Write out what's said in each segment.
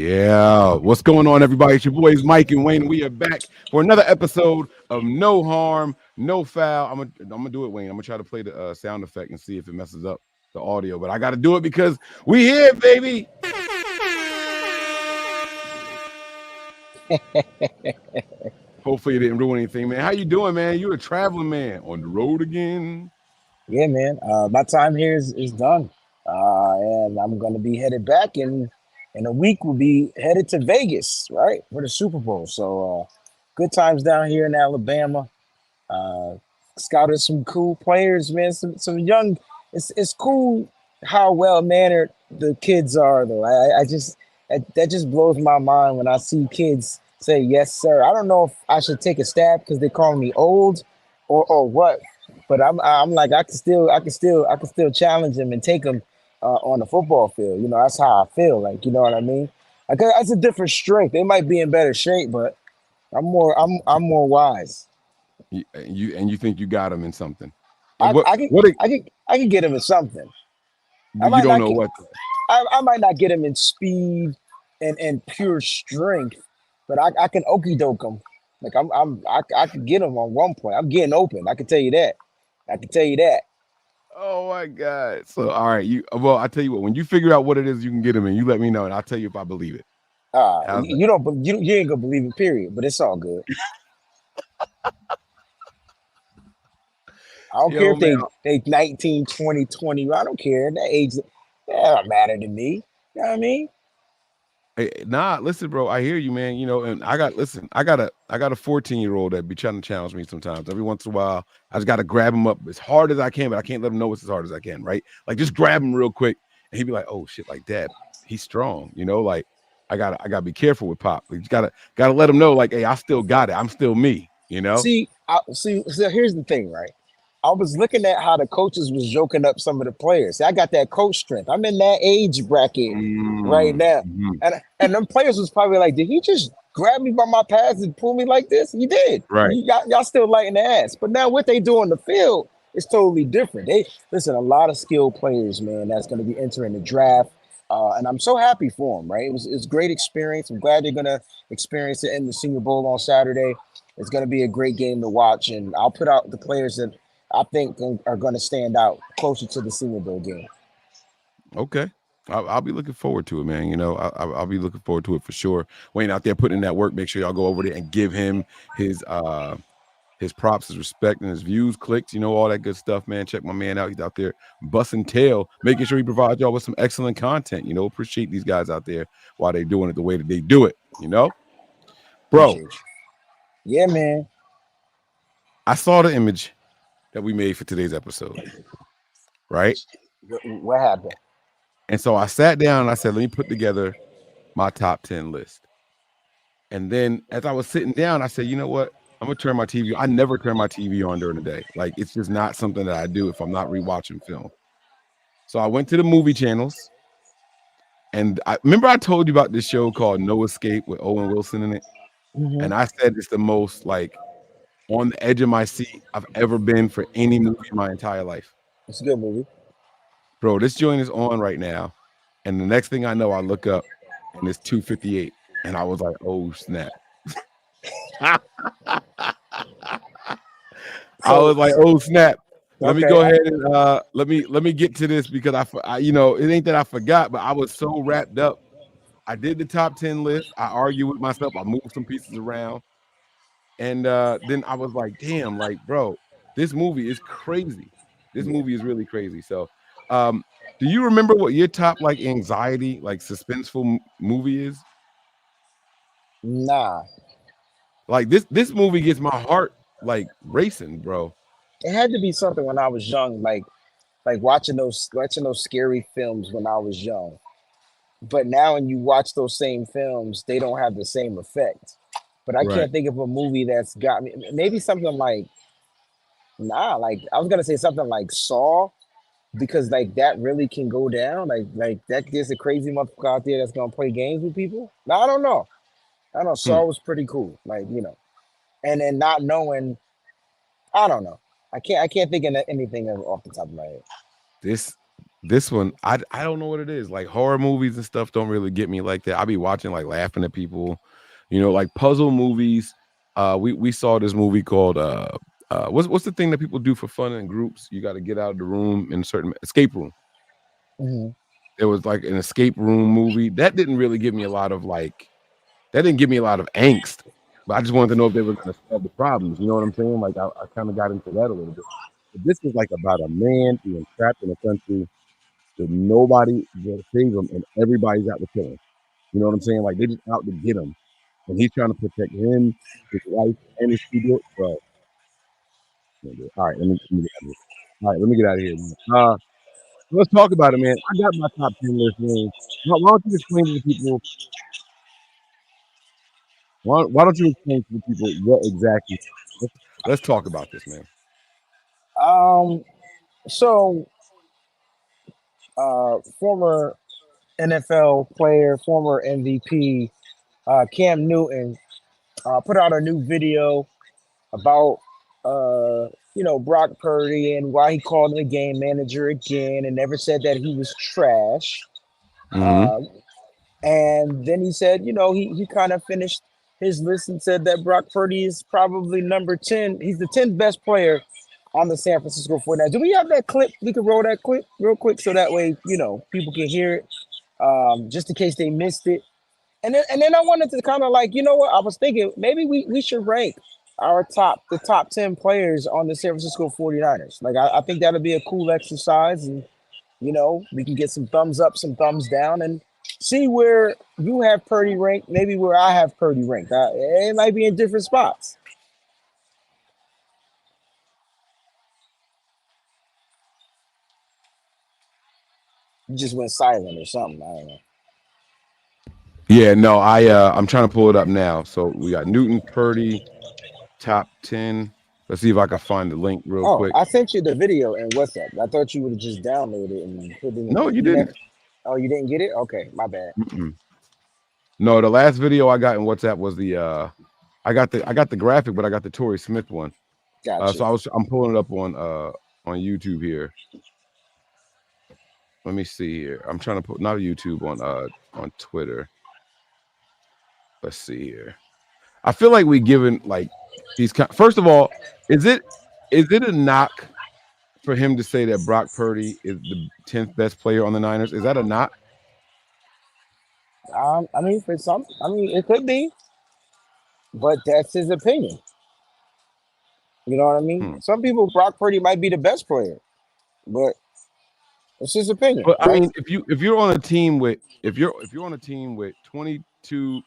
Yeah, what's going on, everybody? It's your boys Mike and Wayne. We are back for another episode of No Harm, No Foul. I'm gonna do it, Wayne. I'm gonna try to play the sound effect and see if it messes up the audio, but I got to do it because we here, baby. Hopefully, it didn't ruin anything, man. How you doing, man? You a traveling man on the road again? Yeah, man. My time here is done, and I'm gonna be headed back in a week. We'll be headed to Vegas, right, for the Super Bowl. So, good times down here in Alabama. Uh, Scouted some cool players, man. Some young. It's cool how well mannered the kids are, though. I just that just blows my mind when I see kids say yes, sir. I don't know if I should take a stab because they call me old, or what. But I'm like I can still challenge them and take them on the football field. That's how I feel. Like what I mean. Like that's a different strength. They might be in better shape, but I'm more wise. You think you got him in something? And I what I can what? I can get him in something. I You might don't not know get what? I might not get him in speed and pure strength, but I can okey doke him. Like I could get him on one point. I'm getting open. I can tell you that. I can tell you that. Oh my God! So all right, I tell you what. When you figure out what it is you can get him in, you let me know, and I'll tell you if I believe it. How's that? You don't you ain't gonna believe it. Period. But it's all good. I don't care Yo, if man. they 19, 20, 20. I don't care. That age, that don't matter to me. You know what I mean? Nah, listen, bro. I hear you, man. And listen. I got a 14-year-old that be trying to challenge me sometimes. Every once in a while, I just got to grab him up as hard as I can, but I can't let him know it's as hard as I can, right? Like just grab him real quick, and he'd be like, "Oh shit, like Dad, he's strong." Like I gotta be careful with Pop. You gotta let him know, like, hey, I still got it. I'm still me. You know? See. So here's the thing, right? I was looking at how the coaches was joking up some of the players. See, I got that coach strength. I'm in that age bracket right now, Mhm. and them players was probably like, "Did he just grab me by my pads and pull me like this?" He did. Right. Y'all still lighting the ass, but now what they do on the field is totally different. They listen, a lot of skilled players, man. That's going to be entering the draft. And I'm so happy for them, right? It's a great experience. I'm glad they're gonna experience it in the Senior Bowl on Saturday. It's gonna be a great game to watch, and I'll put out the players that I think are going to stand out closer to the Senior Bowl game. Okay. I'll be looking forward to it, man. I'll be looking forward to it for sure. Wayne out there putting in that work. Make sure y'all go over there and give him his his props, his respect, and his views, clicks, all that good stuff, man. Check my man out. He's out there busting tail, making sure he provides y'all with some excellent content. Appreciate these guys out there while they doing it the way that they do it. Bro, Appreciate you. Yeah, man. I saw the image that we made for today's episode, right? What happened? And so I sat down and I said, let me put together my top 10 list. And then as I was sitting down, I said, you know what? I'm gonna turn my TV. I never turn my TV on during the day. Like it's just not something that I do if I'm not rewatching film. So I went to the movie channels, and I remember I told you about this show called No Escape with Owen Wilson in it. Hmm. And I said it's the most like on the edge of my seat I've ever been for any movie in my entire life. It's a good movie. Bro, this joint is on right now. And the next thing I know, I look up and it's 2:58. And I was like, oh snap. I So, was like, "Oh snap! Let me okay, go ahead and let me get to this because it ain't that I forgot, but I was so wrapped up. I did the top 10 list. I argued with myself. I moved some pieces around, and then I was like, "Damn, like, bro, this movie is crazy. This yeah, movie is really crazy." So, um, do you remember what your top like anxiety, like suspenseful movie is? nah. Like this movie gets my heart like racing, bro. It had to be something when I was young, like watching those scary films when I was young. But now when you watch those same films, they don't have the same effect. But I Right. can't think of a movie that's got me. Maybe something like like I was gonna say something like Saw, because like that really can go down. Like that there's a crazy motherfucker out there that's gonna play games with people. No, I don't know. I don't know. Hmm. Saw was pretty cool. And then not knowing, I don't know. I can't think of anything off the top of my head. This. This one, I don't know what it is. Like horror movies and stuff don't really get me like that. I be watching like laughing at people, like puzzle movies. We saw this movie called what's the thing that people do for fun in groups? You got to get out of the room in a certain escape room. Mhm. It was like an escape room movie. That didn't really give me a lot of that didn't give me a lot of angst. But I just wanted to know if they were gonna solve the problems. You know what I'm saying? Like I kind of got into that a little bit. But this was like about a man being trapped in a country with nobody to save him, and everybody's out to kill him. You know what I'm saying? Like they just out to get him, and he's trying to protect him, his wife, and his studio. Bro, all right, let me get out of here. All right, let me get out of here. Man. Let's talk about it, man. I got my top 10 list, man. Why don't you explain to the people? Why don't you explain to the people what exactly? Let's talk about this, man. Um, so former NFL player, former MVP, Cam Newton, put out a new video about Brock Purdy and why he called him a game manager again and never said that he was trash. Mm-hmm. Uh, and then he said, he kind of finished his list and said that Brock Purdy is probably number 10. He's the 10th best player on the San Francisco 49ers. Do we have that clip? We could roll that clip real quick so that way, people can hear it, just in case they missed it. And then I wanted to kind of like, what? I was thinking maybe we should rank the top 10 players on the San Francisco 49ers. Like I think that'll be a cool exercise, and we can get some thumbs up, some thumbs down, and see where you have Purdy ranked, maybe where I have Purdy ranked. It might be in different spots. You just went silent or something. I don't know. Yeah, no, I'm trying to pull it up now. So we got Newton Purdy top 10. Let's see if I can find the link real Oh, quick. I sent you the video in WhatsApp. I thought you would have just downloaded it and put it No, in. you You didn't. never. Oh, you didn't get it? Okay, my bad. Mm-mm. No, the last video I got in WhatsApp was I got the graphic, but I got the Torrey Smith one. Gotcha. So I'm pulling it up on YouTube here. Let me see here. I'm trying to put not YouTube on Twitter. Let's see here. I feel like we given like first of all, is it a knock for him to say that Brock Purdy is the 10th best player on the Niners? Is that a knock? I mean, for some, I mean, it could be, but that's his opinion. You know what I mean? Hmm. Some people, Brock Purdy might be the best player, but it's his opinion, But I right? mean, if you're on a team with if you're on a team with 22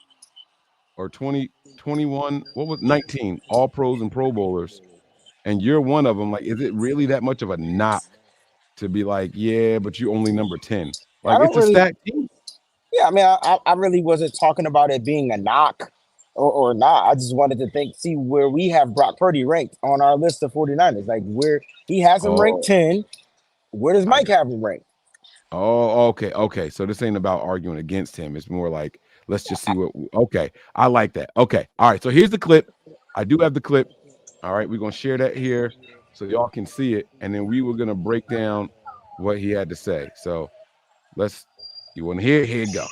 or 20 21, what was 19 all pros and pro bowlers, and you're one of them, like, is it really that much of a knock to be like, yeah, but you only number 10? I Like, don't it's a really. stacked team. Yeah, I mean, I really wasn't talking about it being a knock or not. I just wanted to see where we have Brock Purdy ranked on our list of 49ers. Like where he has him ranked Oh, 10. Where does I Mike got. have him ranked? Oh, okay, okay. So this ain't about arguing against him. It's more like let's just see what. Okay, I like that. Okay, all right. So here's the clip. I do have the clip. All right, we're gonna share that here so y'all can see it, and then we were gonna break down what he had to say. So let's. You want to hear it? Here you go.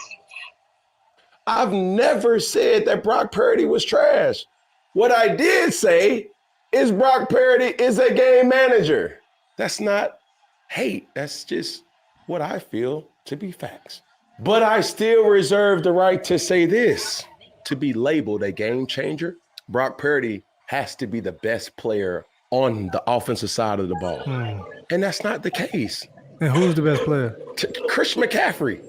I've never said that Brock Purdy was trash. What I did say is Brock Purdy is a game manager. That's not hate. That's just what I feel to be facts. But I still reserve the right to say this. To be labeled a game changer, Brock Purdy has to be the best player on the offensive side of the ball. And that's not the case. And who's the best player? Chris McCaffrey.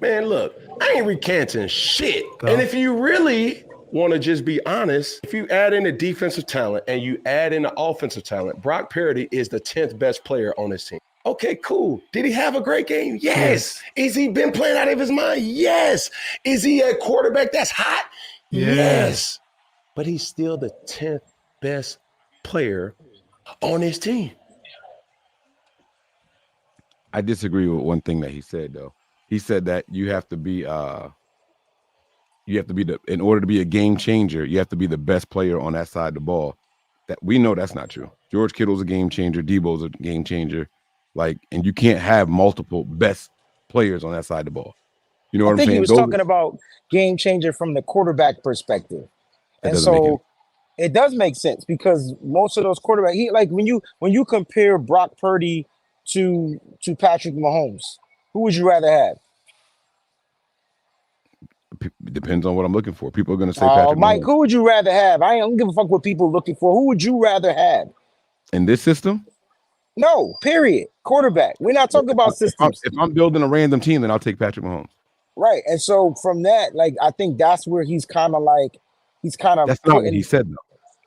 Man, look, I ain't recanting shit. No. And if you really want to just be honest, if you add in the defensive talent and you add in the offensive talent, Brock Purdy is the 10th best player on this team. Okay, cool. Did he have a great game? Yes. Is he been playing out of his mind? Yes. Is he a quarterback that's hot? Yes. But he's still the 10th best player on his team. I disagree with one thing that he said though. He said that you have to be in order to be a game changer, you have to be the best player on that side of the ball. That we know that's not true. George Kittle's a game changer, Debo's a game changer. Like, and you can't have multiple best players on that side of the ball. You know I what I'm think he saying? was Those talking about game changer from the quarterback perspective. that And doesn't make any. so it does make sense because most of those quarterbacks, like when you compare Brock Purdy to Patrick Mahomes, who would you rather have? Depends on what I'm looking for. People are going to say Patrick Mike, Mahomes who would you rather have? I don't give a fuck what people looking for. Who would you rather have? in this system. No, period. Quarterback. We're not talking about systems. If I'm building a random team, then I'll take Patrick Mahomes. Right. And so from that, like I think that's where he's kind of like he's kind of That's not what he putting said though.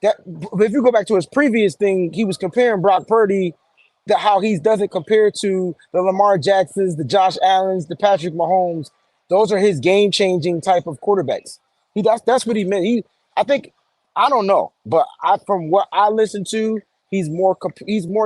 that. But if you go back to his previous thing, he was comparing Brock Purdy to how he doesn't compare to the Lamar Jacksons, the Josh Allens, the Patrick Mahomes. Those are his game changing type of quarterbacks. That's what he meant. I think I don't know, but from what I listen to, he's more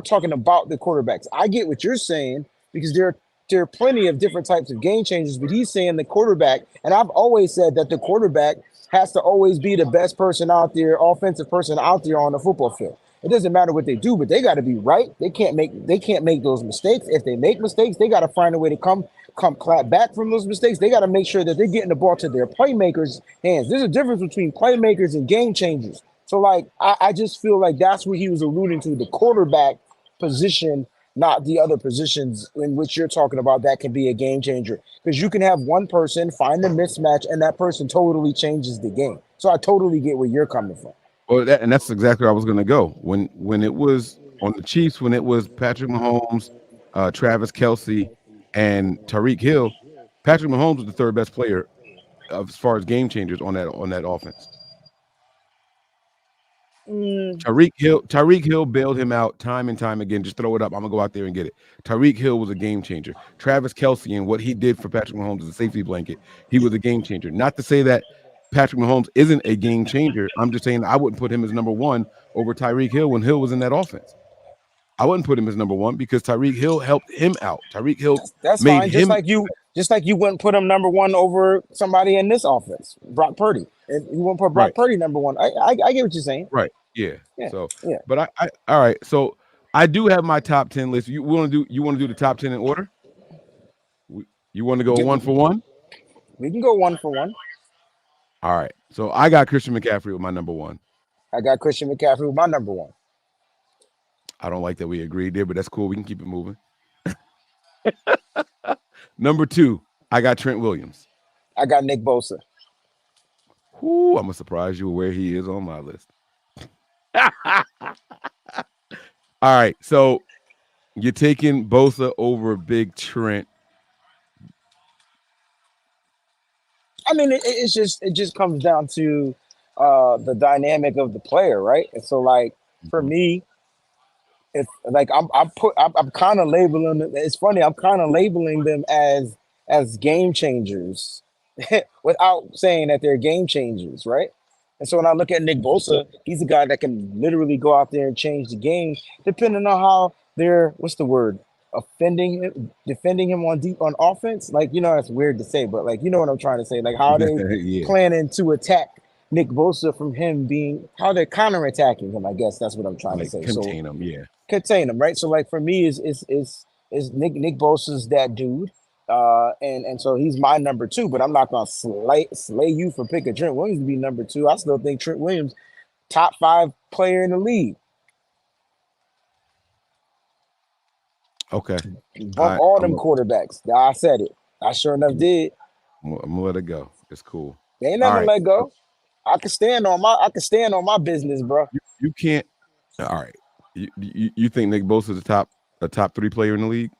talking about the quarterbacks. I get what you're saying because there are plenty of different types of game changers, but he's saying the quarterback, and I've always said that the quarterback has to always be the best person out there, offensive person out there on the football field. It doesn't matter what they do, but they got to be right. They can't make those mistakes. If they make mistakes, they got to find a way to come clap back from those mistakes. They got to make sure that they're getting the ball to their playmakers' hands. There's a difference between playmakers and game changers. So like I just feel like that's what he was alluding to, the quarterback position, not the other positions in which you're talking about that can be a game changer. Because you can have one person find the mismatch and that person totally changes the game. So I totally get where you're coming from. Well, that's exactly where I was going to go. When it was on the Chiefs, when it was Patrick Mahomes, Travis Kelsey, and Tyreek Hill, Patrick Mahomes was the third best player as far as game changers on that offense. Mm, Tyreek Hill bailed him out time and time again. Just throw it up. I'm gonna go out there and get it. Tyreek Hill was a game changer. Travis Kelsey and what he did for Patrick Mahomes as a safety blanket, he was a game changer. Not to say that Patrick Mahomes isn't a game changer. I'm just saying I wouldn't put him as number one over Tyreek Hill when Hill was in that offense. I wouldn't put him as number one because Tyreek Hill helped him out. Tyreek Hill that's made fine. him Just like you wouldn't put him number one over somebody in this offense, Brock Purdy. If you wouldn't put right, Brock Purdy number one. I get what you're saying. right. Yeah. Yeah, So, yeah. but I all right. So I do have my top 10 list. You want to do the top 10 in order? You want to go Get, one for one? we can go one for one. All right. So I got Christian McCaffrey with my number one. I got Christian McCaffrey with my number one. I don't like that we agreed there, but that's cool. We can keep it moving. Number two, I got Trent Williams. I got Nick Bosa. Whoo, I'm gonna surprise you where he is on my list. All right. So you're taking Bosa over Big Trent. I mean, it just comes down to the dynamic of the player, right? And so, like for Mhm. me, it's like I'm kind of labeling them. It's funny. I'm kind of labeling them as game changers without saying that they're game changers, right? And so when I look at Nick Bosa, he's a guy that can literally go out there and change the game, depending on how they're what's the word offending him, defending him on deep on offense. Like that's weird to say, but like you know what I'm trying to say. Like how they Yeah. planning to attack Nick Bosa from him being how they're counterattacking him. I guess that's what I'm trying to Like say. So contain him. Yeah. contain him, right? So like for me is Nick Bosa's that dude. And so he's my number two, but I'm not gonna slay you for picking Trent Williams to be number two. I still think Trent Williams top five player in the league. Okay. Bump all them I'm quarterbacks. I said it. I sure enough did. gonna let it go. It's cool. They ain't All nothing to right. let go. I can stand on my business, bro. You can't. All right. You think Nick Bosa is a top three player in the league?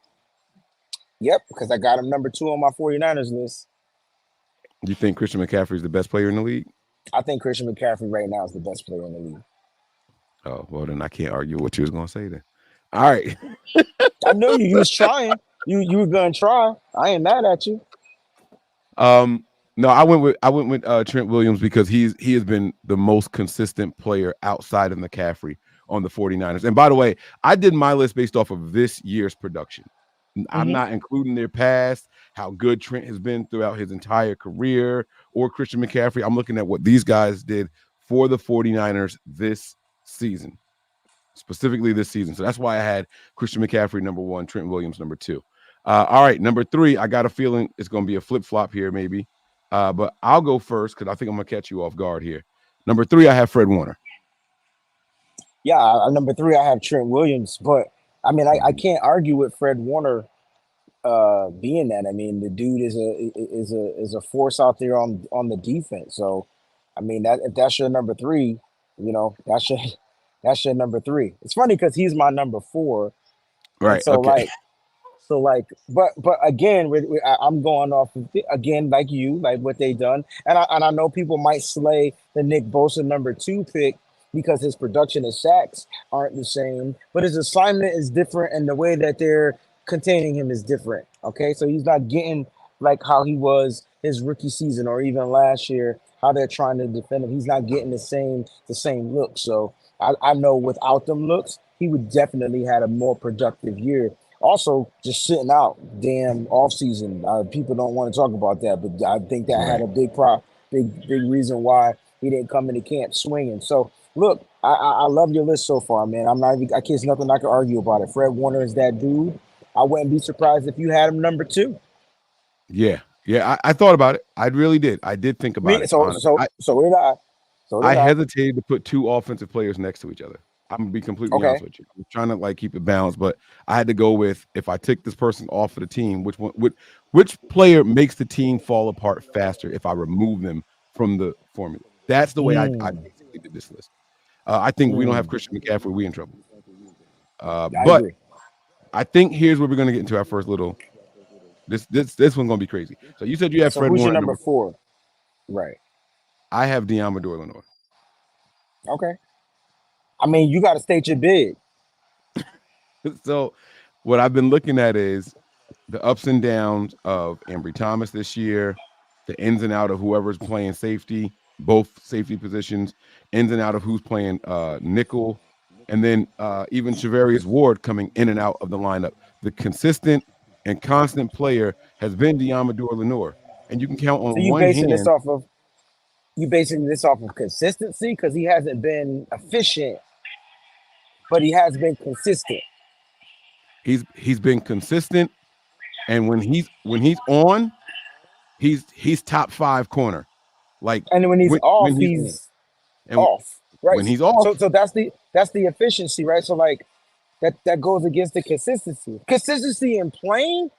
Yep, because I got him number two on my 49ers list. You think Christian McCaffrey is the best player in the league? I think Christian McCaffrey right now is the best player in the league. Oh, well, then I can't argue what you was gonna say then. All right. I know you was trying. You were gonna try. I ain't mad at you. No, I went with Trent Williams because he has been the most consistent player outside of McCaffrey on the 49ers. And by the way, I did my list based off of this year's production. I'm Mhm. not including their past, how good Trent has been throughout his entire career, or Christian McCaffrey. I'm looking at what these guys did for the 49ers this season. specifically this season. So that's why I had Christian McCaffrey number 1, Trent Williams number 2. All right, number 3. I got a feeling it's going to be a flip flop here, maybe. But I'll go first because I think I'm going to catch you off guard here. Number 3, I have Fred Warner. Yeah, number 3, I have Trent Williams. But I mean, I Mhm. can't argue with Fred Warner being that. I mean, the dude is a force out there on the defense. So, I mean, that if that's your number 3, that's your that's your number 3. It's funny because he's my number 4, and Right. so Okay. but again, I'm going off of again like you, like what they done, and I know people might slay the Nick Bosa number 2 pick because his production and sacks aren't the same, but his assignment is different, and the way that they're containing him is different. Okay, so he's not getting like how he was his rookie season or even last year, how they're trying to defend him. He's not getting the same look. So I know without them looks, he would definitely had a more productive year. Also, just sitting out, damn off season. People don't want to talk about that, but I think that had Right. a big reason why he didn't come into camp swinging. So look, I love your list so far, man. I'm not even. I guess nothing I can argue about it. Fred Warner is that dude. I wouldn't be surprised if you had him number 2. Yeah. Yeah. I thought about it. I really did. I did think about Me, it, so honestly. so so did I. So I did I. hesitated to put 2 offensive players next to each other. I'm gonna be completely honest Okay. with you. I'm trying to like keep it balanced, but I had to go with if I take this person off of the team, which player makes the team fall apart faster if I remove them from the formula. That's the way I Mm, basically did this list. I think we don't have mm, Christian McCaffrey, we in trouble. I But agree. I think here's where we're gonna get into our first little. This one's gonna be crazy. So you said you have So Fred who's your Warner at number number. 4? Right. I have Diamador Lenoir. Okay. I mean, you got to state your bid. So what I've been looking at is the ups and downs of Ambry Thomas this year, the ins and out of whoever's playing safety, both safety positions, ins and out of who's playing nickel, and then even Shavarius Ward coming in and out of the lineup. The consistent and constant player has been Diamador Lenoir. And you can count So on one hand. you basing this off of consistency because he hasn't been efficient, but he has been consistent. He's been consistent, and when he's on, he's top 5 corner. Like And when he's when off, he's on. he's And off. Right. when he's So off, so that's the efficiency, right? So like that goes against the consistency. Consistency in playing.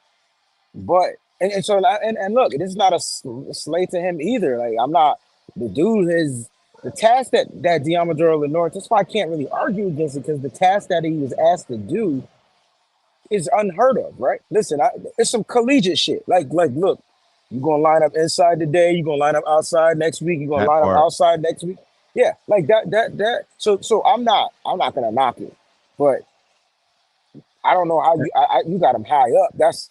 But and so and look, this is not a slate to him either. Like I'm not the dude is the task that Diamador Lenoir. That's why I can't really argue against it because the task that he was asked to do is unheard of, right? Listen, it's some collegiate shit. Like look, you gonna line up inside today. You gonna line up outside next week. You gonna that line up part. outside next week. Yeah, like that. So I'm not gonna knock it, but I don't know how you got him high up. That's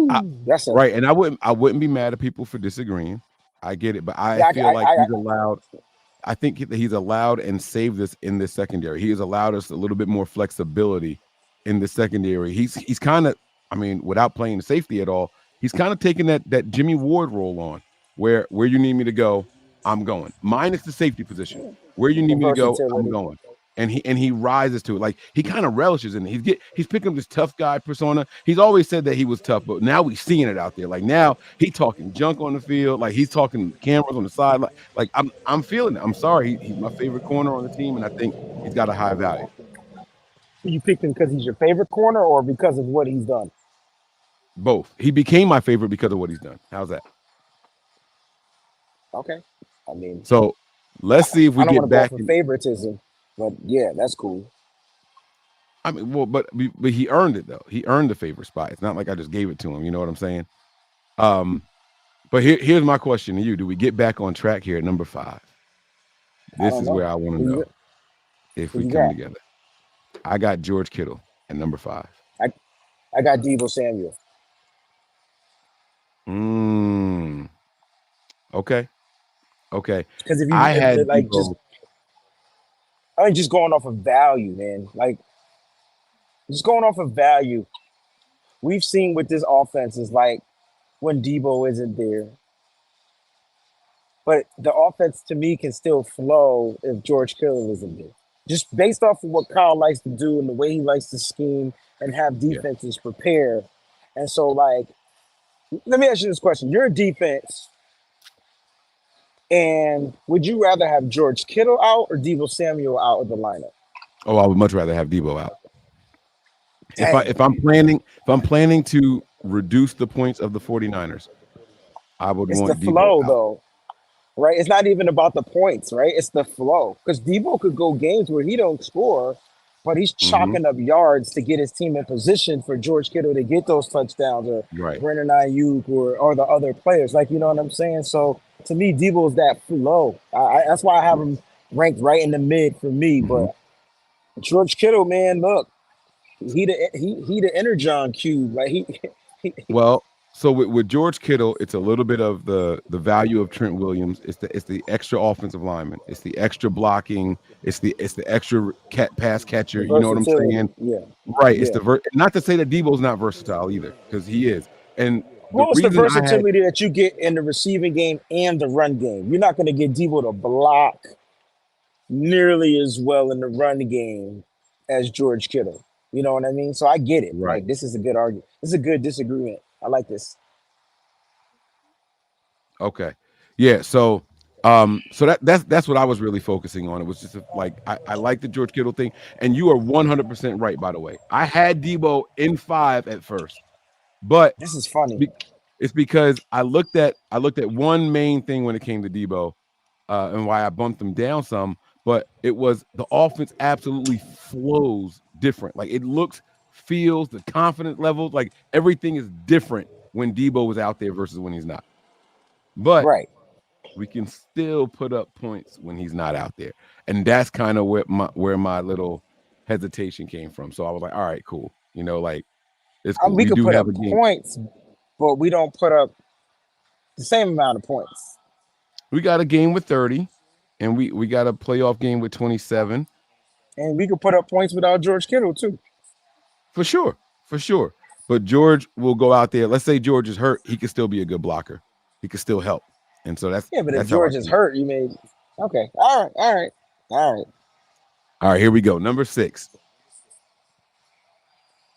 I, woo. That's a right, and I wouldn't be mad at people for disagreeing. I get it, but I yeah. feel like he's allowed. I think that he's allowed and saved this in this secondary. He has allowed us a little bit more flexibility in the secondary. He's kind of, I mean, without playing safety at all, he's kind of taking that Jimmy Ward role on, where you need me to go, I'm going. Minus the safety position. Where you The need me to go, I'm versatility. going. And he rises to it. Like he kind of relishes in it. He's picking up this tough guy persona. He's always said that he was tough, but now we're seeing it out there. Like now he talking junk on the field, like he's talking cameras on the side. Like I'm feeling it. I'm sorry. He's my favorite corner on the team, and I think he's got a high value. You picked him because he's your favorite corner or because of what he's done? Both. He became my favorite because of what he's done. How's that? Okay. I mean, So let's see if I we don't want get to go back off of in. favoritism, but yeah, that's cool. I mean, well, but he earned it though. He earned the favorite spot. It's not like I just gave it to him. You know what I'm saying? Um, but here's my question to you: do we get back on track here at number 5? I This don't is know. where I want to Who you know got? if Who we you come got? together. I got George Kittle at number 5. I I got Debo Samuel Mm, okay, okay. because if you I had like just Debo. I mean just going off of value, man. Like just going off of value. We've seen with this offense is like when Debo isn't there, but the offense to me can still flow if George Kittle isn't there. just based off of what Kyle likes to do and the way he likes to scheme and have Yeah. defenses prepare. And so, like, let me ask you this question: You're a defense, and would you rather have George Kittle out or Deebo Samuel out of the lineup? Oh, I would much rather have Debo out. Dang, If I'm planning to reduce the points of the 49ers, I would it's the want Debo flow out. though, right? It's not even about the points, right? It's the flow because Deebo could go games where he don't score, but he's Hmm. chalking up yards to get his team in position for George Kittle to get those touchdowns or Right. Brandon Aiyuk or the other players. Like, you know what I'm saying? So to me, Debo is that flow. That's why I have him ranked right in the mid for me. Hmm. But George Kittle, man, look, he the energon cube. Like he Well, so with George Kittle, it's a little bit of the value of Trent Williams. It's the extra offensive lineman. It's the extra blocking. It's the extra pass the catcher. You know what I'm versatility. saying? Yeah, Right. It's yeah. the not to say that Debo's not versatile either, because he is. And the Well, it's the reason I had versatility that you get in the receiving game and the run game. You're not going to get Debo to block nearly as well in the run game as George Kittle. You know what I mean? So I get it. right. Like, this is a good argument. This is a good disagreement. I like this. Okay. Yeah. So that's what I was really focusing on. It was just like I like the George Kittle thing, and you are 100% right. By the way, I had Debo in 5 at first, but This is funny. be- it's because I looked at one main thing when it came to Debo, and why I bumped him down some. But it was the offense absolutely flows different. Like it looks, feels, the confidence levels, like everything is different when Debo is out there versus when he's not. But Right. we can still put up points when he's not out there, and that's kind of where my little hesitation came from. So I was like, all right, cool. Like it's cool. We We could do put have up a game. points, but we don't put up the same amount of points. We got a game with 30, and we got a playoff game with 27 And we could put up points without George Kittle, too. for sure, for sure. But George will go out there. Let's say George is hurt, he can still be a good blocker. He can still help, and so that's Yeah, but if that's how I George is see it. hurt, you may. Okay. All right. All right. All right. All right, here we go. Number 6,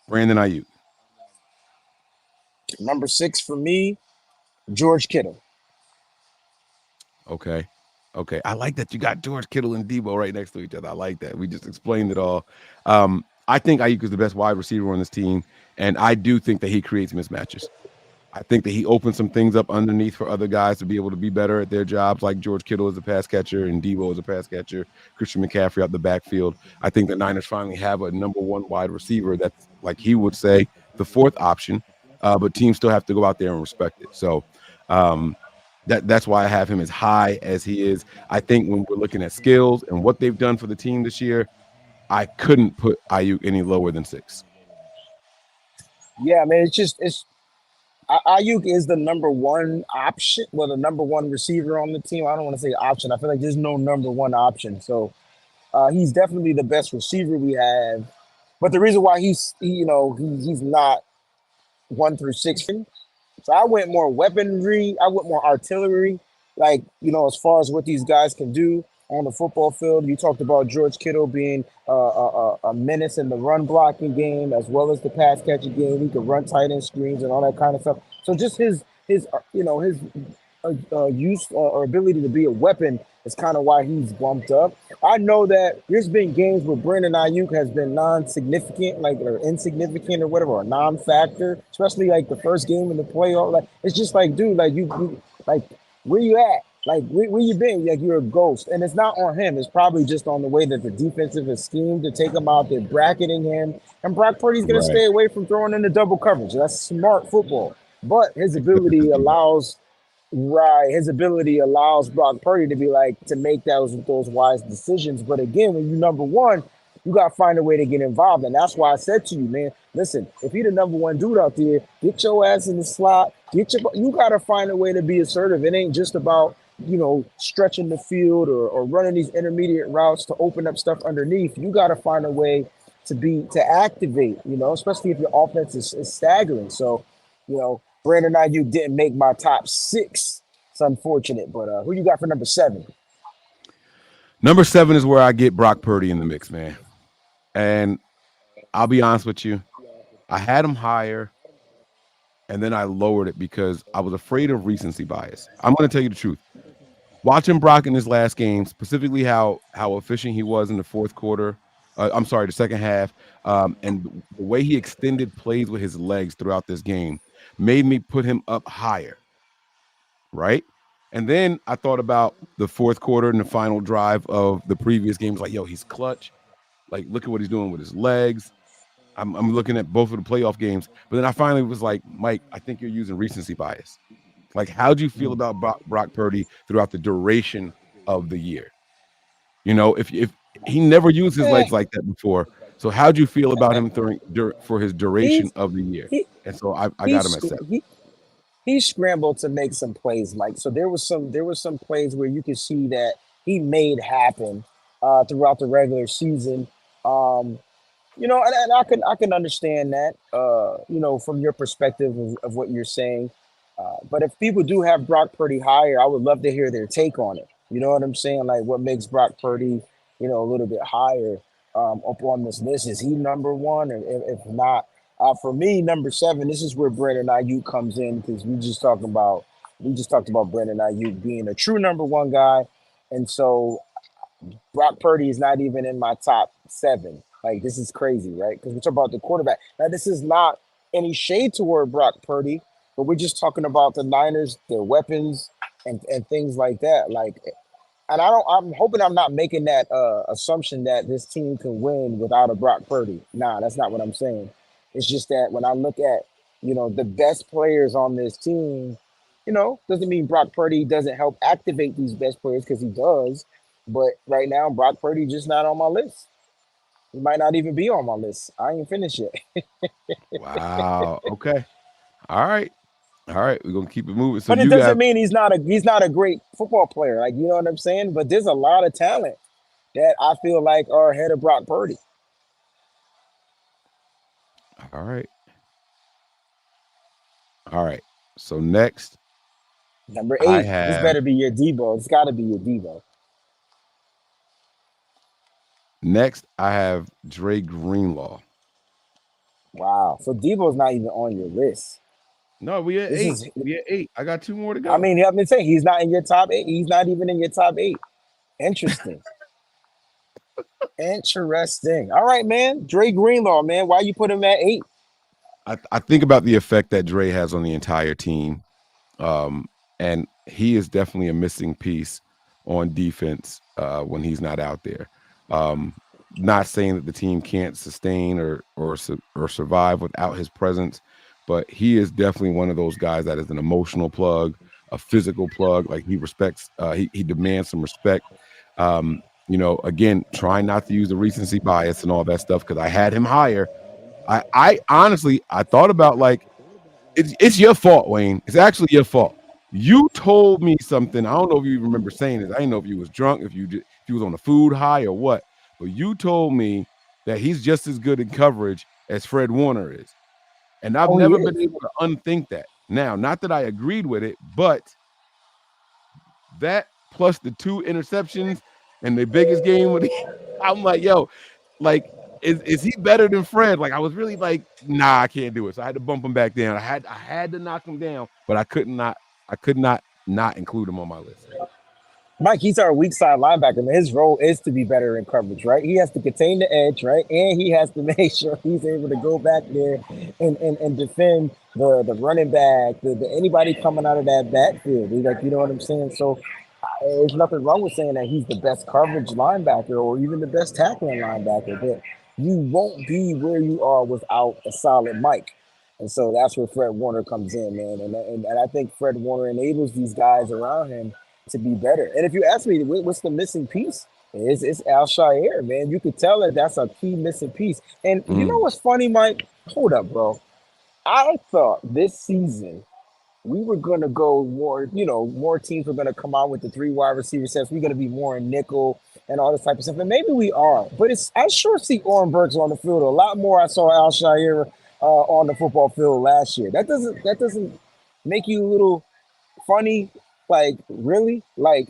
Brandon Aiyuk. Number 6 for me, George Kittle. Okay. Okay. I like that you got George Kittle and Debo right next to each other. I like that. We just explained it all. I think Ayuk is the best wide receiver on this team, and I do think that he creates mismatches. I think that he opens some things up underneath for other guys to be able to be better at their jobs, like George Kittle as a pass catcher and Debo as a pass catcher, Christian McCaffrey out the backfield. I think the Niners finally have a number one wide receiver that's, like he would say, the fourth option, but teams still have to go out there and respect it. So um, that's why I have him as high as he is. I think when we're looking at skills and what they've done for the team this year, I couldn't put Ayuk any lower than 6. Yeah, man, it's Ayuk is the number one option, well, the number one receiver on the team. I don't want to say option. I feel like there's no number one option. So he's definitely the best receiver we have. But the reason why he's not 1 through 6. So I went more weaponry. I went more artillery. Like, as far as what these guys can do on the football field. You talked about George Kittle being a menace in the run blocking game as well as the pass catching game. He could run tight end screens and all that kind of stuff. So just his use or ability to be a weapon is kind of why he's bumped up. I know that there's been games where Brandon Ayuk has been non-significant, like or insignificant or whatever, or non-factor, especially like the first game in the playoff. Like it's just like, dude, like you like where you at? Like where you been? Like you're a ghost, and it's not on him. It's probably just on the way that the defensive is schemed to take him out. They're bracketing him, and Brock Purdy's going to Right. stay away from throwing into double coverage. That's smart football. But his ability allows his ability allows Brock Purdy to be like to make those wise decisions. But again, when you number one, you gotta find a way to get involved. And that's why I said to you, man, listen, if he the number one dude out there, get your ass in the slot, you gotta find a way to be assertive. It ain't just about stretching the field or running these intermediate routes to open up stuff underneath. You gotta find a way to activate, especially if your offense is staggering. So Brandon Ayuk didn't make my top 6. It's unfortunate, but who you got for number 7? Number 7 is where I get Brock Purdy in the mix, man. And I'll be honest with you, I had him higher and then I lowered it because I was afraid of recency bias. I'm going to tell you the truth. Watching Brock in his last game, specifically how efficient he was in the fourth quarter. I'm sorry, the second half, and the way he extended plays with his legs throughout this game made me put him up higher, right? And then I thought about the fourth quarter and the final drive of the previous games. Like, yo, he's clutch. Like, look at what he's doing with his legs. I'm looking at both of the playoff games, but then I finally was like, Mike, I think you're using recency bias. Like, how'd you feel about Brock Purdy throughout the duration of the year? You know, if he never used his Eh, legs like that before, so how'd you feel about him for his duration he's of the year? he And so I got him he's at 7. he scrambled to make some plays, Mike. So there was some plays where you could see that he made happen throughout the regular season. Um, and I can understand that, from your perspective of what you're saying. But if people do have Brock Purdy higher, I would love to hear their take on it. You know what I'm saying? Like, what makes Brock Purdy, a little bit higher up on this list? Is he number one, or if not? For me, number 7. This is where Brandon Ayuk comes in, because we just talked about Brandon Ayuk being a true number one guy, and so Brock Purdy is not even in my top 7. Like, this is crazy, right? Because we're talking about the quarterback. Now, this is not any shade toward Brock Purdy, but we're just talking about the Niners, their weapons, and things like that. Like, and I'm hoping I'm not making that assumption that this team can win without a Brock Purdy. Nah, that's not what I'm saying. It's just that when I look at, the best players on this team, doesn't mean Brock Purdy doesn't help activate these best players, because he does. But right now, Brock Purdy just not on my list. He might not even be on my list. I ain't finished yet. Wow. Okay. All right. All right. We're gonna keep it moving. So But it you doesn't got mean he's not a great football player. Like, you know what I'm saying? But there's a lot of talent that I feel like are ahead of Brock Purdy. all right. All right. So next Number I 8. This have better be your Debo. It's got to be your Debo. Dre Greenlaw. Wow. So Debo's not even on your list. No, we at This 8. is. We at 8. I got 2 more to I go. mean, I've been saying he's not in your top 8. He's not even in your top 8. Interesting. Interesting. All right, man. Dre Greenlaw, man. Why you put him at 8? I think about the effect that Dre has on the entire team. Um, and he is definitely a missing piece on defense when he's not out there. Um, Not saying that the team can't sustain or survive without his presence, but he is definitely one of those guys that is an emotional plug, a physical plug. Like, he respects, he demands some respect. Again, trying not to use the recency bias and all that stuff, because I had him higher. I honestly I thought about, like, it's your fault, Wayne. It's actually your fault. You told me something. I don't know if you remember saying this. I didn't know if you was drunk, if you was on a food high or what. But you told me that he's just as good in coverage as Fred Warner is, and I've Oh, he never been is. able to unthink that. Now, not that I agreed with it, but that plus the 2 interceptions and the biggest game of the I'm like, yo, like, is he better than Fred? Like, I was really like, nah, I can't do it. So I had to bump him back down. I had to knock him down, but I could not include him on my list. Mike, he's our weak side linebacker, man. His role is to be better in coverage, right? He has to contain the edge, right? And he has to make sure he's able to go back there and defend the running back, the anybody coming out of that backfield. Like, you know what I'm saying? So there's nothing wrong with saying that he's the best coverage linebacker or even the best tackling linebacker, but you won't be where you are without a solid Mike. And so that's where Fred Warner comes in, man. And I think Fred Warner enables these guys around him to be better. And if you ask me, what's the missing piece? It's Al Shire, man. You could tell that that's a key missing piece. And you know Mm. what's funny, Mike? Hold up, bro. I thought this season we were going to go more, more teams were going to come out with the 3 wide receiver sets. We're going to be more in nickel and all this type of stuff. And maybe we are. But I sure see Orenberg's on the field a lot more. I saw Al Shire on the football field last year. That doesn't make you a little funny. Like, really? Like,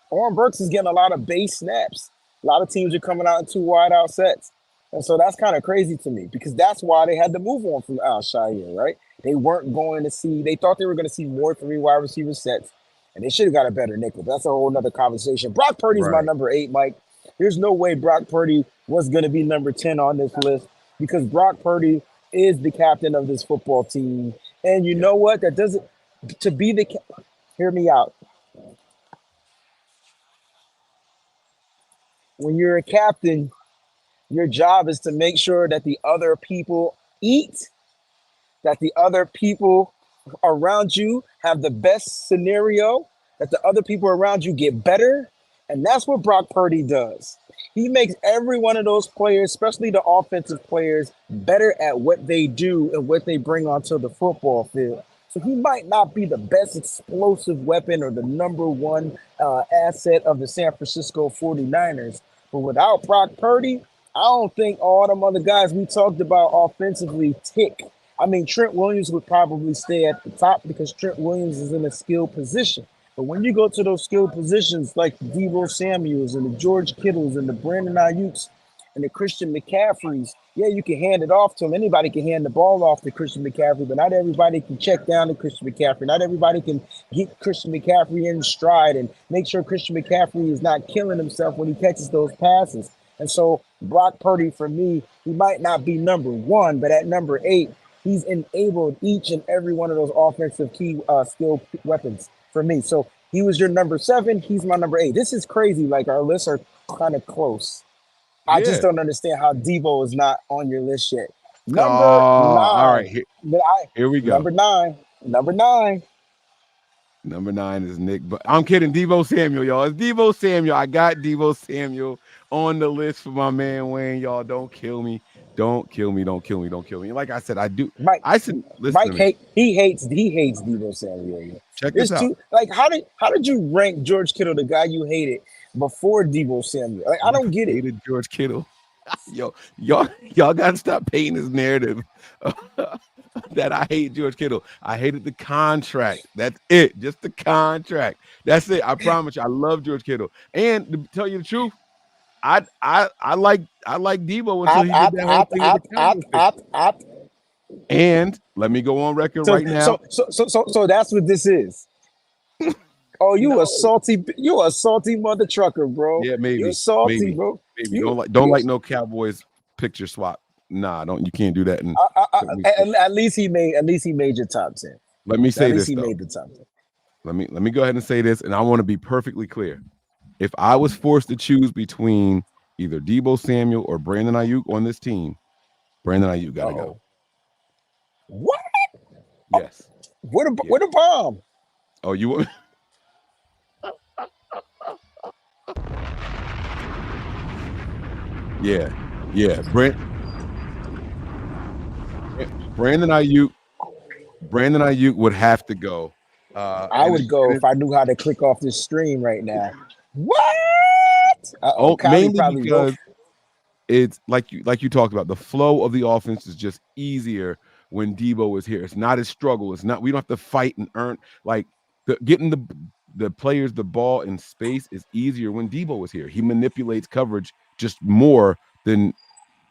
Oren Burks is getting a lot of base snaps. A lot of teams are coming out in 2 wide out sets. And so that's kind of crazy to me because that's why they had to move on from Al Shire, right? They weren't going to see, they thought they were going to see more 3 wide receiver sets, and they should have got a better nickel. That's a whole nother conversation. Brock Purdy's my Right. number 8, Mike. There's no way Brock Purdy was going to be number 10 on this list because Brock Purdy is the captain of this football team. And you know what? That doesn't, to be the, hear me out. When you're a captain, your job is to make sure that the other people eat, that the other people around you have the best scenario, that the other people around you get better. And that's what Brock Purdy does. He makes every one of those players, especially the offensive players, better at what they do and what they bring onto the football field. So he might not be the best explosive weapon or the number one asset of the San Francisco 49ers. But without Brock Purdy, I don't think all them other guys we talked about offensively tick. I mean, Trent Williams would probably stay at the top because Trent Williams is in a skilled position. But when you go to those skilled positions like the Deebo Samuels and the George Kittles and the Brandon Ayuks and the Christian McCaffreys, yeah, you can hand it off to them. Anybody can hand the ball off to Christian McCaffrey, but not everybody can check down to Christian McCaffrey. Not everybody can get Christian McCaffrey in stride and make sure Christian McCaffrey is not killing himself when he catches those passes. And so Brock Purdy, for me, he might not be number 1, but at number 8, he's enabled each and every one of those offensive key skill weapons for me. So he was your number 7. He's my number 8. This is crazy. Like, our lists are kind of close. I just don't understand how Deebo is not on your list yet. Number 9. All right. Here we go. Number 9. Number 9. Number 9 is Nick, but I'm kidding. Deebo Samuel, y'all. It's Deebo Samuel. I got Deebo Samuel on the list for my man Wayne. Y'all, don't kill me. Don't kill me. Don't kill me. Don't kill me. Like I said, I do. Mike, I said, listen. Mike he hates Deebo Samuel. Check this out. Like, how did you rank George Kittle, the guy you hated, before Deebo Samuel? Like, I don't get it. Hated George Kittle. Yo, y'all gotta stop painting this narrative that I hate George Kittle. I hated the contract. That's it. Just the contract. That's it. I promise you. I love George Kittle. And to tell you the truth, I like Deebo until he did that whole thing with the Cowboys. And let me go on record right now. So that's what this is. Oh, you a salty mother trucker, bro. Yeah, maybe. You're salty, maybe, bro. Maybe. Don't like no Cowboys picture swap. Nah, you can't do that. At least he made your top 10. Let me say this. He made the top 10. Let me go ahead and say this, and I want to be perfectly clear. If I was forced to choose between either Deebo Samuel or Brandon Aiyuk on this team, Brandon Aiyuk gotta go. What? Yes. What a bomb. Oh, you want? Yeah. Brandon Aiyuk would have to go. I would go if I knew how to click off this stream right now. What? Mainly because it's like you talked about. The flow of the offense is just easier when Deebo is here. It's not as struggle. It's not. We don't have to fight and earn. Like getting the players the ball in space is easier when Deebo is here. He manipulates coverage just more than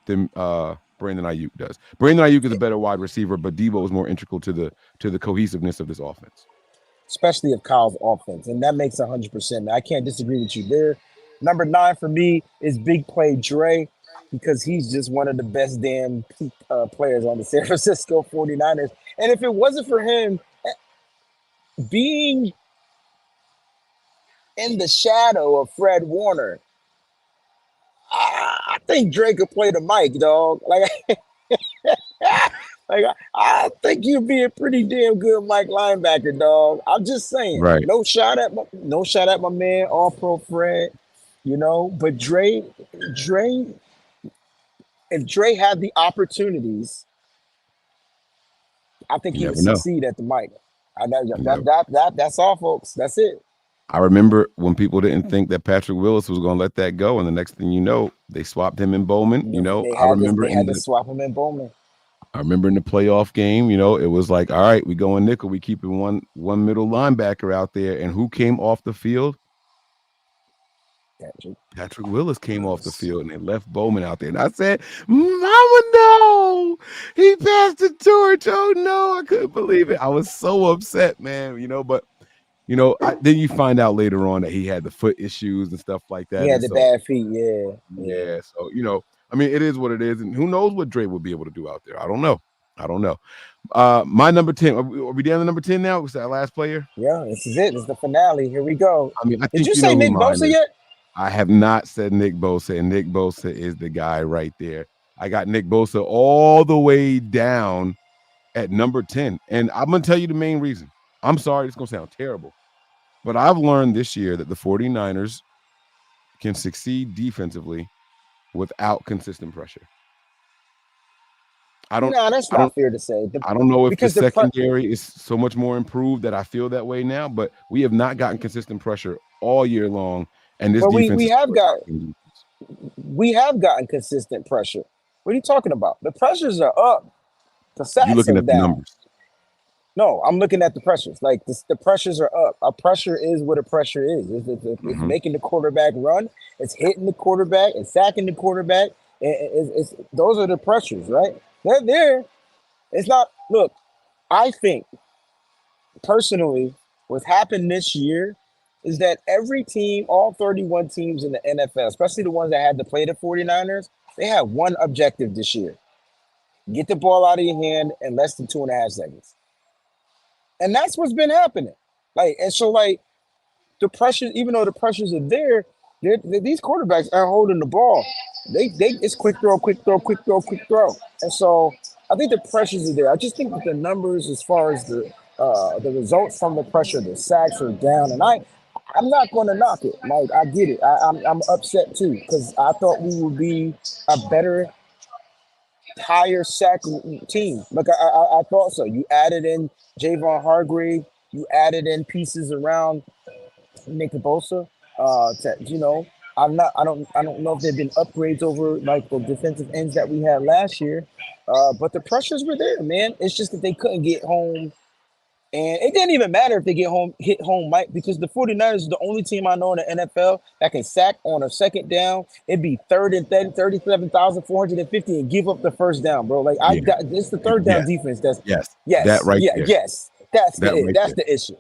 Brandon Aiyuk does. Brandon Aiyuk is a better wide receiver, but Deebo is more integral to the cohesiveness of this offense. Especially of Kyle's offense, and that makes 100%. I can't disagree with you there. Number 9 for me is Big Play Dre because he's just one of the best damn players on the San Francisco 49ers. And if it wasn't for him being in the shadow of Fred Warner, I think Dre could play the mic, dog. Like I think you'd be a pretty damn good Mike linebacker, dog. I'm just saying. Right. No shot at my man, all pro Fred, but Dre, if Dre had the opportunities, I think he would succeed at the mic. That's all, folks. That's it. I remember when people didn't think that Patrick Willis was going to let that go, and the next thing you know, they swapped him in Bowman. They had to swap him in Bowman. I remember in the playoff game, it was like, all right, we going nickel, we keeping one middle linebacker out there, and who came off the field? Patrick Willis came off the Willis. field and they left Bowman out there. And I said, Mama, no, he passed the torch. Oh, no, I couldn't believe it. I was so upset, man, but, then you find out later on that he had the foot issues and stuff like He that. had And the so, bad feet. Yeah. yeah, so, I mean, it is what it is. And who knows what Dre will be able to do out there. I don't know. My number 10, are we down to number 10 now? Was that last player? Yeah, this is it. This is the finale. Here we go. I mean, I Did think you you say know who Nick mine Bosa is. yet? I have not said Nick Bosa, and Nick Bosa is the guy right there. I got Nick Bosa all the way down at number 10. And I'm going to tell you the main reason. I'm sorry, it's going to sound terrible, but I've learned this year that the 49ers can succeed defensively without consistent pressure. No, that's not fair to say. I don't know if the Because secondary is so much more improved that I feel that way now, but we have not gotten consistent pressure all year long. And this But defense we have gotten consistent pressure. What are you talking about? The pressures are up. The You're sacks looking are at the down. numbers. No, I'm looking at the pressures. Like the pressures are up. A pressure is what a pressure is. It's making the quarterback run. It's hitting the quarterback. It's sacking the quarterback. Those are the pressures, right? They're there. It's not. Look, I think personally, what's happened this year is that every team, all 31 teams in the NFL, especially the ones that had to play the 49ers, they had one objective this year: get the ball out of your hand in less than 2.5 seconds. And that's what's been happening. Like the pressures, even though the pressures are there, these quarterbacks aren't holding the ball. They it's quick throw, quick throw, quick throw, quick throw. And so I think the pressures are there. I just think that the numbers, as far as the results from the pressure, the sacks are down, and I'm not going to knock it. Like, I get it. I'm upset too, because I thought we would be a better, higher sack team. Like, I thought so. You added in Javon Hargrave. You added in pieces around Nick Bosa. I don't know if there've been upgrades over like the defensive ends that we had last year. But the pressures were there, man. It's just that they couldn't get home. And it didn't even matter if they hit home, Mike, because the 49ers is the only team I know in the NFL that can sack on a second down. It'd be third and 37,450 and give up the first down, bro. Like, it's the third down defense. That's that right there. yes. That's Right the issue.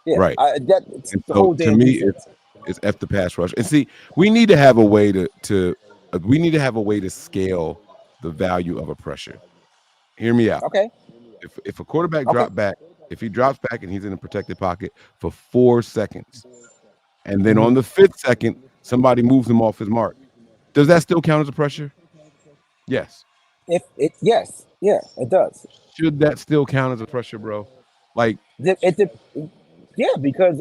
Yeah, right. That's And the so whole to damn me, defense. it's F the pass rush. And see, we need to have a way we need to have a way to scale the value of a pressure. Hear me out. Okay. If a quarterback if he drops back and he's in a protected pocket for 4 seconds, and then on the 5th second, somebody moves him off his mark, does that still count as a pressure? Yes. Yes, yeah, it does. Should that still count as a pressure, bro? Like, Yeah, because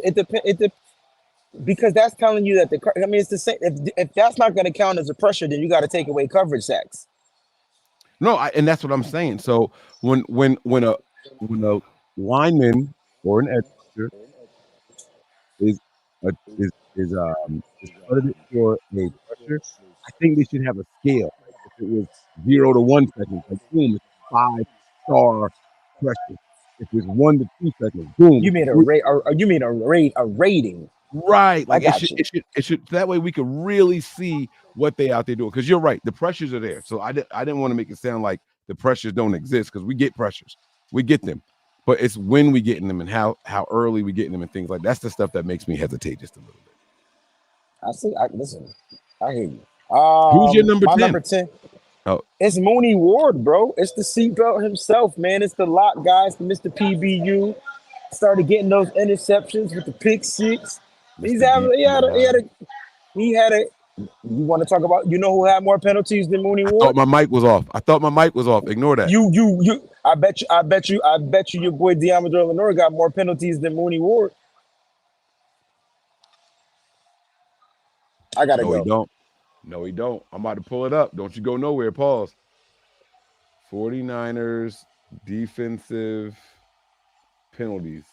because that's telling you that it's the same. If that's not going to count as a pressure, then you got to take away coverage sacks. no, and that's what I'm saying. So when a lineman or an edge rusher is credited for a pressure, I think they should have a scale. Like, if it was 0 to 1 seconds, like boom, it's a 5-star pressure. If it's 1 to 2 seconds, boom. You mean a rate? Or you mean a rating? Right. Like, I got it should that way we could really see what they out there doing. Because you're right, the pressures are there. So I didn't want to make it sound like the pressures don't exist, because we get pressures. We get them. But it's when we getting them and how early we getting them and things like that's the stuff that makes me hesitate just a little bit. I see. Listen, I hear you. Who's your number 10? Number 10. Oh, it's Mooney Ward, bro. It's the seatbelt himself, man. It's the lock guys from Mr. PBU. Started getting those interceptions with the pick six. He had a. You want to talk about? You know who had more penalties than Mooney Ward? I thought my mic was off. Ignore that. You. I bet you. Your boy Diamador Lenoir got more penalties than Mooney Ward. I gotta go. No, he don't. I'm about to pull it up. Don't you go nowhere. Pause. 49ers defensive penalties.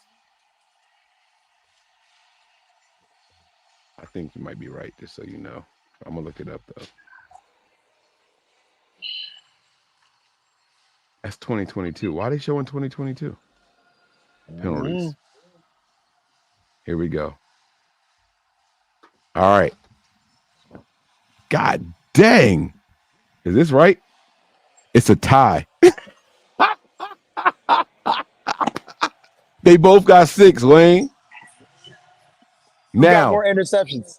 I think you might be right, just so you know. I'm gonna look it up though. That's 2022. Why are they showing 2022? Penalties. Here we go. All right. God dang. Is this right? It's a tie. They both got 6, Wayne. Who got Now, more interceptions?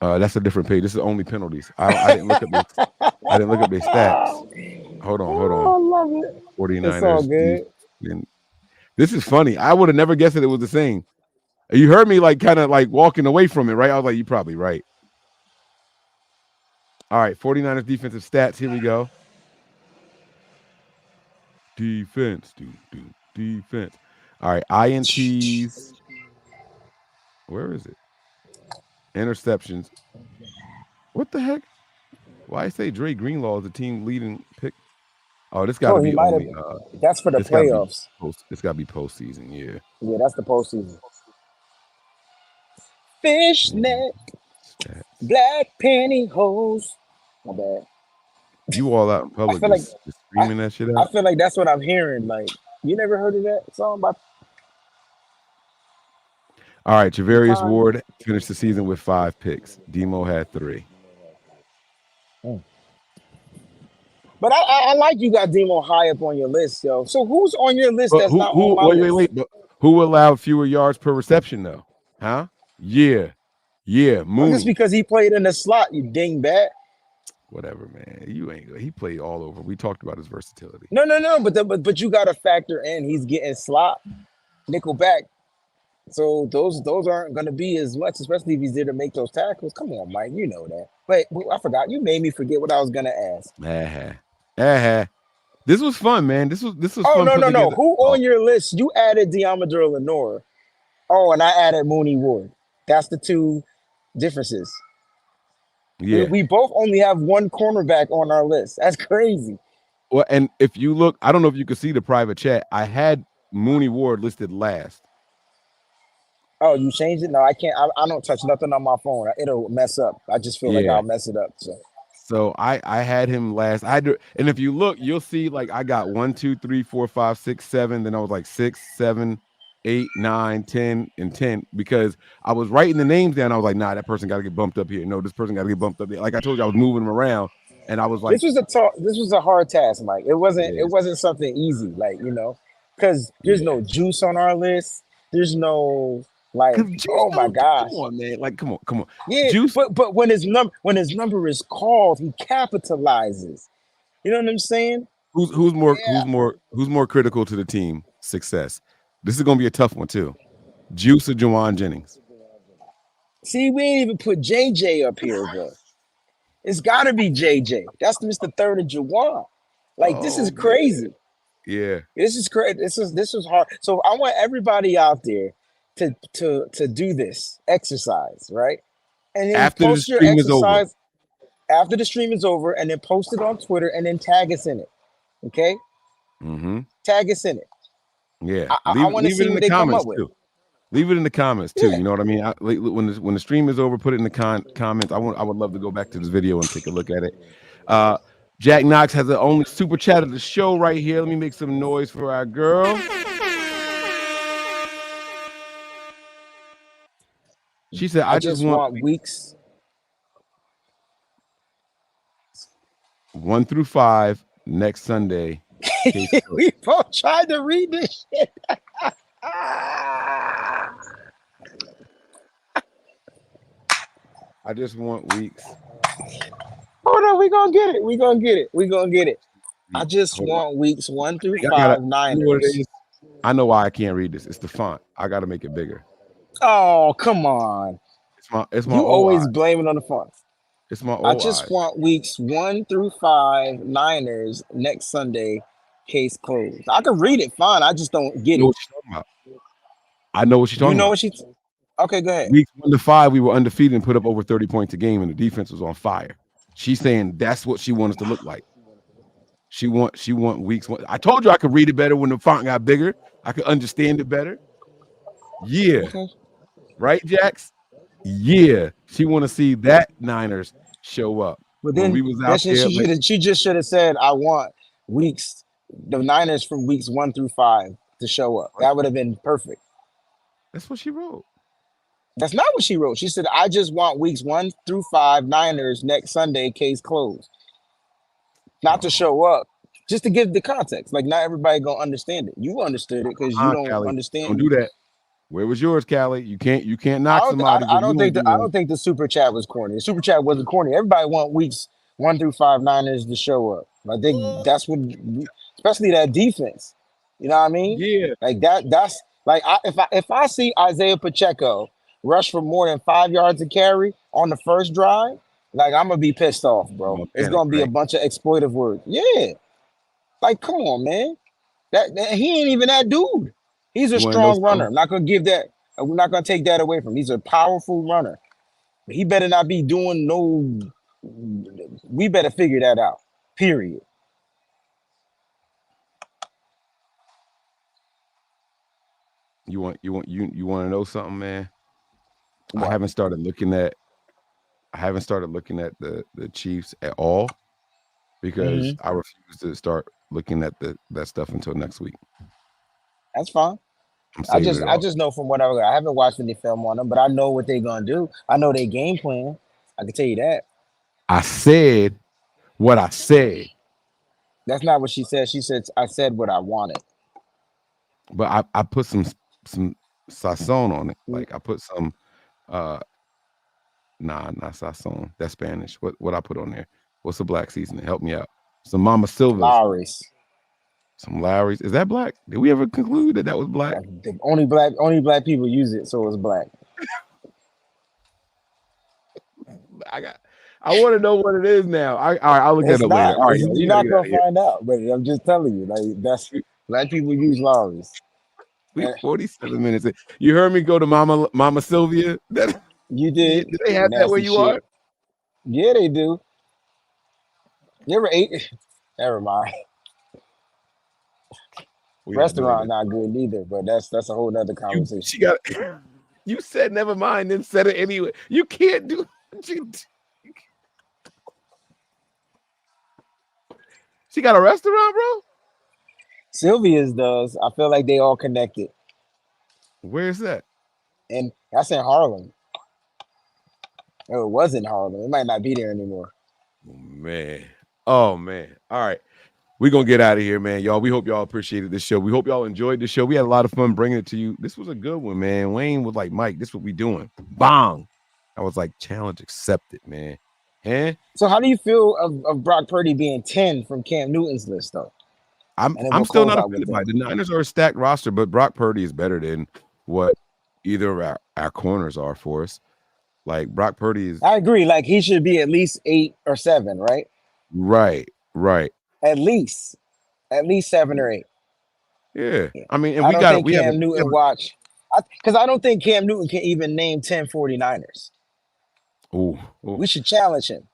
that's a different page. This is only penalties. I didn't look up this. I didn't look up their stats. Hold on. Oh, I love it. It's all 49ers. good. This is funny. I would have never guessed that it was the same. You heard me like kind of like walking away from it, right? I was like, you're probably right. All right, 49ers defensive stats. Here we go. Defense. Defense. All right, INTs. Where is it? Interceptions. What the heck? Why I say Dre Greenlaw is the team leading pick? Oh, this got to Oh, he be might have. only. That's for the This got to be playoffs. post. This got to be postseason. Yeah. Yeah, that's the postseason. Fishnet, Stats. black pantyhose. My bad. You all out in I public feel like just screaming that shit I out. feel like that's what I'm hearing. Like, you never heard of that song by All right, Javarius Pond? Ward finished the season with 5 picks. Demo had 3. But I like you got Demo high up on your list, yo. So who's on your list But that's not on who? my list? Wait. But who allowed fewer yards per reception though? Huh? Yeah, Well, Mooney. just because he played in the slot, you dingbat. Whatever, man. You ain't. He played all over. We talked about his versatility. No. But you got to factor in he's getting slot, nickel back. So those aren't going to be as much, especially if he's there to make those tackles. Come on, Mike, you know that. Wait, I forgot. You made me forget what I was going to ask. This was fun, man. This was Oh, fun. no. Who on your list? You added Diamador Lenoir. Oh, and I added Mooney Ward. That's the 2 differences. Yeah. We both only have 1 cornerback on our list. That's crazy. Well, and if you look, I don't know if you could see the private chat. I had Mooney Ward listed last. Oh, you changed it? No, I can't. I don't touch nothing on my phone. It'll mess up. I just feel like I'll mess it up. So I had him last. I had to, and if you look, you'll see like I got 1, 2, 3, 4, 5, 6, 7. Then I was like 6, 7, 8, 9, 10, and 10 because I was writing the names down. I was like, nah, that person got to get bumped up here. No, this person got to get bumped up there. Like I told you, I was moving them around, and I was like, this was a hard task, Mike. It wasn't something easy, like, because there's no Juice on our list. There's no like, oh my gosh, come on, man, like come on. Yeah, Juice, but when his number is called, he capitalizes. You know what I'm saying? Who's more critical to the team success? This is gonna be a tough one too. Juice or Juwan Jennings? See, we ain't even put JJ up here, bro. It's got to be JJ. That's Mr. Third of Juwan. Like, this is crazy. Man. Yeah, this is crazy. This is hard. So I want everybody out there to do this exercise, right? And then after post the your stream exercise is after the stream is over, and then post it on Twitter, and then tag us in it. Okay? Mm-hmm. Tag us in it. Yeah, I want to see what they come up with. Too. Leave it in the comments too. Yeah. You know what I mean? When the stream is over, put it in the comments. I would love to go back to this video and take a look at it. Jack Knox has the only super chat of the show right here. Let me make some noise for our girl. She said, "I just want weeks 1 through 5 next Sunday." We both tried to read this shit. I just want weeks. Hold on, we gonna get it. I just want weeks 1 through 5 Niners. I know why I can't read this. It's the font. I got to make it bigger. Oh, come on. It's my you always blame it on the font. It's my I just want weeks 1 through 5 Niners next Sunday. Case closed. I can read it fine. I just don't get it. I know what she's talking about. Okay, go ahead. Weeks 1 to 5, we were undefeated and put up over 30 points a game, and the defense was on fire. She's saying that's what she wants us to look like. She want weeks 1. I told you I could read it better when the font got bigger. I could understand it better. Yeah. Okay. Right, Jax? Yeah. She want to see that Niners show up. But then we was out there, she just should have said, I want the Niners from weeks 1 through 5 to show up. That would have been perfect. That's what she wrote. That's not what she wrote. She said, "I just want weeks 1 through 5 Niners next Sunday, case closed." Not to Oh, show up, just to give the context. Like not everybody gonna understand it. You understood it because you don't Callie, don't do understand. that. Where was yours, Callie? You can't knock somebody I because you don't won't think do I one. don't think the super chat was corny. The super chat wasn't corny. Everybody want weeks 1 through 5 Niners to show up. I think that's what, especially that defense. You know what I mean? Yeah. Like that. That's like if I see Isaiah Pacheco rush for more than 5 yards to carry on the first drive, like I'm gonna be pissed off, You bro. gonna It's panic, gonna be a right? bunch of exploitive words. Yeah, like come on, man. He ain't even that dude. He's a You want to know strong runner. something? I'm not gonna give that. We're not gonna take that away from him. He's a powerful runner. He better not be doing no. We better figure that out. Period. You want to know something, man? I What? haven't started looking at the Chiefs at all because Hmm. I refuse to start looking at that stuff until next week. That's fine. I'm I saving just it I all. just know from what I haven't watched any film on them, but I know what they're gonna do. I know their game plan. I can tell you that. I said what I said, That's not what she said. She said I said what I wanted. but I put some sazon on it. Mm, Like I put some uh nah, not sazon. That's Spanish. What I put on there? What's the black seasoning? Help me out. Some Mama Silvas, Lowry's. some Lowry's. Is that black? Did we ever conclude that was black? The only black people use it, so it's black. I got. I want to know what it is now. All right, I'll look that It's up later. not. All right, y'all, we You're gotta not get out gonna of here. find out, but I'm just telling you. Like that's black people use Lowry's. We Eh, 47 minutes in. You heard me go to Mama Sylvia. That You do did they have that where nasty you are? shit. Yeah, they do. You ever ate? Never mind. We gotta do it Restaurant later. not good neither, but that's a whole nother You conversation. she got. You said never mind, then said it anyway. You can't do. She got a restaurant, bro. Sylvia's does. I feel like they all connected, Where's that? and that's in Harlem. Oh, it was in Harlem. It might not be there anymore. Oh man. Oh man. All right. We're gonna get out of here, man. Y'all. We hope y'all appreciated this show. We hope y'all enjoyed the show. We had a lot of fun bringing it to you. This was a good one, man. Wayne was like, Mike, this is what we doing. Bong. I was like, challenge accepted, man. Huh? So, how do you feel of Brock Purdy being 10 from Cam Newton's list, though? I'm And then I'm we'll still close not out with offended by that. it. The Niners are a stacked roster, but Brock Purdy is better than what either of our corners are for us. Like Brock Purdy is I agree. Like he should be at least 8 or 7, right? right, right. At least 7 or 8. Yeah. I mean, and I we don't got it. think Cam Newton watch. Because I don't think Cam Newton can even name 10 49ers. Oh, We should challenge him.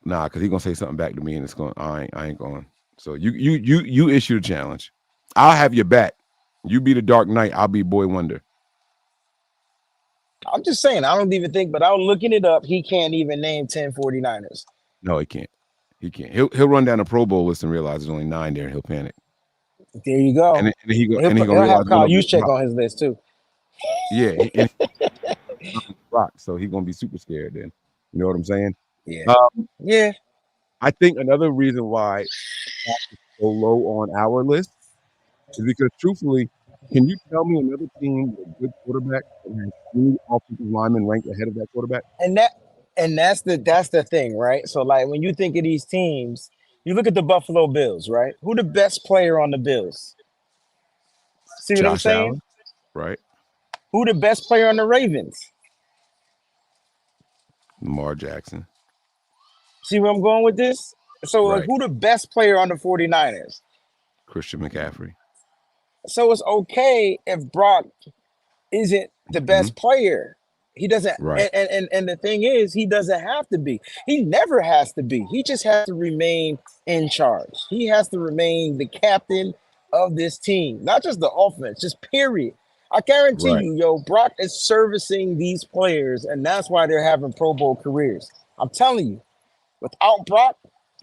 nah, because he gonna say something back to me, and it's going. I ain't going. So you issue the challenge. I'll have your back. You be the Dark Knight. I'll be Boy Wonder. I'm just saying, I don't even think, but I was looking it up. He can't even name 10 49ers. No, he can't. He can't. He'll run down the Pro Bowl list and realize there's only 9 there, and he'll panic. There you go. And then he He'll, gonna he'll realize have one Kyle of them is Juszczyk Brock. on his list too. Yeah, and Brock. So he's gonna be super scared. Then you know what I'm saying? Yeah. Um, Yeah. I think another reason why Brock is so low on our list is because truthfully, can you tell me another team with a good quarterback that has any offensive lineman ranked ahead of that quarterback? And that's the thing, right? So like when you think of these teams, you look at the Buffalo Bills, right? Who the best player on the Bills? See what I'm Josh saying? Allen, right? Who the best player on the Ravens? Lamar Jackson, See where I'm going with this? So like right? who the best player on the 49ers? Christian McCaffrey. So it's okay if Brock isn't the Mhm. best player. He doesn't, Right, and the thing is, he doesn't have to be. He never has to be. He just has to remain in charge. He has to remain the captain of this team, not just the offense, just period. I guarantee right. you, yo, Brock is servicing these players, and that's why they're having Pro Bowl careers. I'm telling you, without Brock,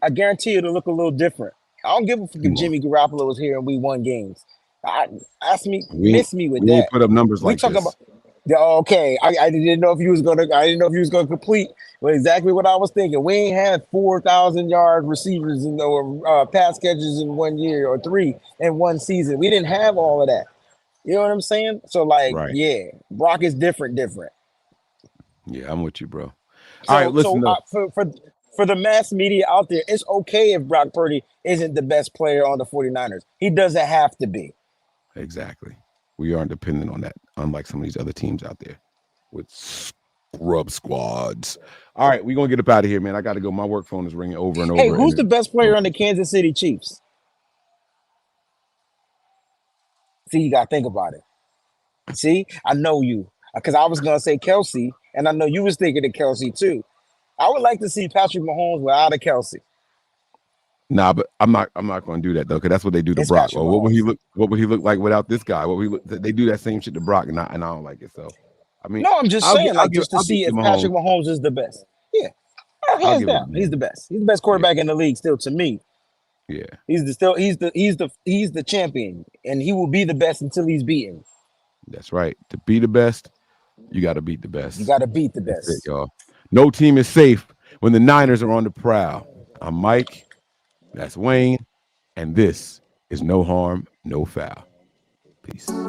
I guarantee you it'll look a little different. I don't give a fuck if Come on, Jimmy Garoppolo was here and we won games. I, ask me, we ain't miss me with we ain't that. put up numbers We like talk about this. Yeah, okay, I didn't know if you was gonna. I didn't know if you was gonna complete. But exactly what I was thinking. We ain't had 4,000 yard receivers or pass catches in 1 year or three in one season. We didn't have all of that. You know what I'm saying? So like, Right. yeah, Brock is different. Yeah, I'm with you, bro. All right, So listen though. for the mass media out there, it's okay if Brock Purdy isn't the best player on the 49ers. He doesn't have to be. Exactly. We aren't dependent on that, unlike some of these other teams out there with scrub squads. All right, we're gonna get up out of here, man. I gotta go. My work phone is ringing over and Hey, over. who's And the best player on the Kansas City Chiefs? See, you gotta think about it. See, I know you because I was gonna say Kelsey, and I know you was thinking of Kelsey too. I would like to see Patrick Mahomes without a Kelsey. nah, but I'm not gonna do that though, because that's what they do to It's Brock. Patrick Well, Mahomes. what would he look like without this guy? They do that same shit to Brock, and I don't like it. So I mean, No, I'm just saying, like, just to I'll give see it to if Mahomes. Patrick Mahomes is the best. Yeah, I'll hands give it to down, he's Mahomes. the best. He's the best Yeah, quarterback in the league still to me. yeah, He's the champion, and he will be the best until he's beaten. that's right. To be the best, you got to beat the You best. got to beat the That's it, best. y'all. No team is safe when the Niners are on the prowl. I'm Mike. That's Wayne. And this is No Harm, No Foul. Peace.